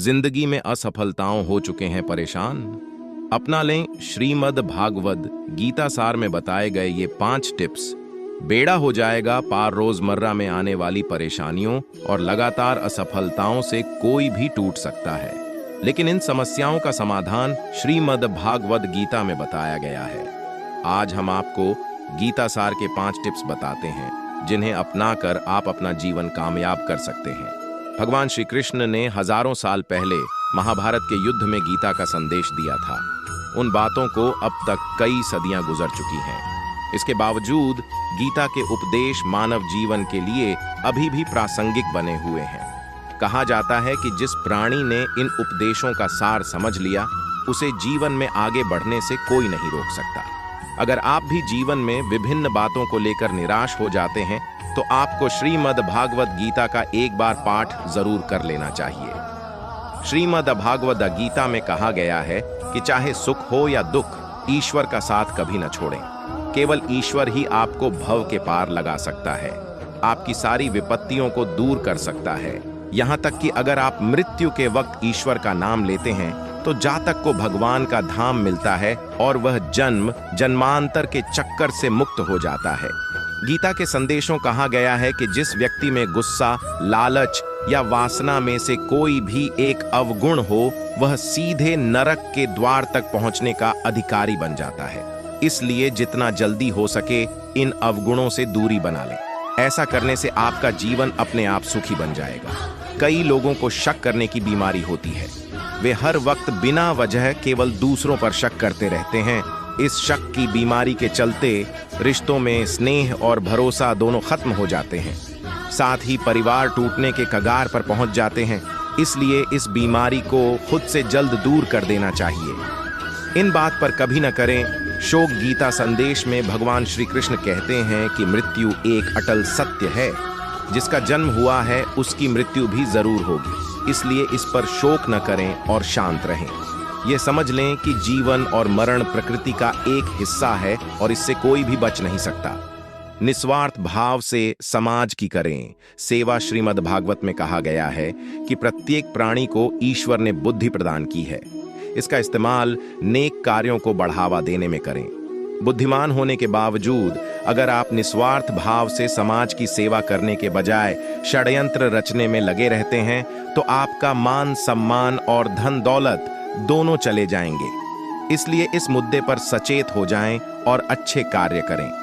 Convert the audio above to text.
जिंदगी में असफलताओं हो चुके हैं परेशान? अपना लें श्रीमद् भागवत गीता सार में बताए गए ये 5 टिप्स। बेड़ा हो जाएगा पार रोजमर्रा में आने वाली परेशानियों और लगातार असफलताओं से कोई भी टूट सकता है, लेकिन इन समस्याओं का समाधान श्रीमद् भागवत गीता में बताया गया है। आज हम आपको गीता सार के 5 टिप्स बताते हैं जिन्हें अपनाकर आप अपना जीवन कामयाब कर सकते हैं। भगवान श्री कृष्ण ने हजारों साल पहले महाभारत के युद्ध में गीता का संदेश दिया था। उन बातों को अब तक कई सदियां गुजर चुकी हैं। इसके बावजूद गीता के उपदेश मानव जीवन के लिए अभी भी प्रासंगिक बने हुए हैं। कहा जाता है कि जिस प्राणी ने इन उपदेशों का सार समझ लिया, उसे जीवन में आगे बढ़ने से कोई नहीं रोक सकता। अगर आप भी जीवन में विभिन्न बातों को लेकर निराश हो जाते हैं, तो आपको श्रीमद् भागवत गीता का एक बार पाठ जरूर कर लेना चाहिए। श्रीमद् भागवत गीता में कहा गया है कि चाहे सुख हो या दुख, ईश्वर का साथ कभी न छोड़ें। केवल ईश्वर ही आपको भव के पार लगा सकता है, आपकी सारी विपत्तियों को दूर कर सकता है। यहाँ तक कि अगर आप मृत्यु के वक्त ईश्वर का नाम लेते हैं, तो जातक को भगवान का धाम मिलता है और वह जन्म जन्मांतर के चक्कर से मुक्त हो जाता है। गीता के संदेशों कहा गया है कि जिस व्यक्ति में गुस्सा, लालच या वासना में से कोई भी एक अवगुण हो, वह सीधे नरक के द्वार तक पहुंचने का अधिकारी बन जाता है। इसलिए जितना जल्दी हो सके इन अवगुणों से दूरी बना लें। ऐसा करने से आपका जीवन अपने आप सुखी बन जाएगा। कई लोगों को शक करने की बीमारी होती है। वे हर वक्त बिना वजह केवल दूसरों पर शक करते रहते हैं। इस शक की बीमारी के चलते रिश्तों में स्नेह और भरोसा दोनों खत्म हो जाते हैं। साथ ही परिवार टूटने के कगार पर पहुंच जाते हैं। इसलिए इस बीमारी को खुद से जल्द दूर कर देना चाहिए। इन बात पर कभी न करें। शोक गीता संदेश में भगवान श्री कृष्ण कहते हैं कि मृत्यु एक अटल सत्य है। जिसका जन्म हुआ है उसकी मृत्यु भी जरूर होगी। इसलिए इस पर शोक न करें और शांत रहें। ये समझ लें कि जीवन और मरण प्रकृति का एक हिस्सा है और इससे कोई भी बच नहीं सकता। निस्वार्थ भाव से समाज की करें सेवा। श्रीमद् भागवत में कहा गया है कि प्रत्येक प्राणी को ईश्वर ने बुद्धि प्रदान की है। इसका इस्तेमाल नेक कार्यों को बढ़ावा देने में करें। बुद्धिमान होने के बावजूद अगर आप निस्वार्थ भाव से समाज की सेवा करने के बजाय षड्यंत्र रचने में लगे रहते हैं, तो आपका मान सम्मान और धन दौलत दोनों चले जाएंगे। इसलिए इस मुद्दे पर सचेत हो जाएं और अच्छे कार्य करें।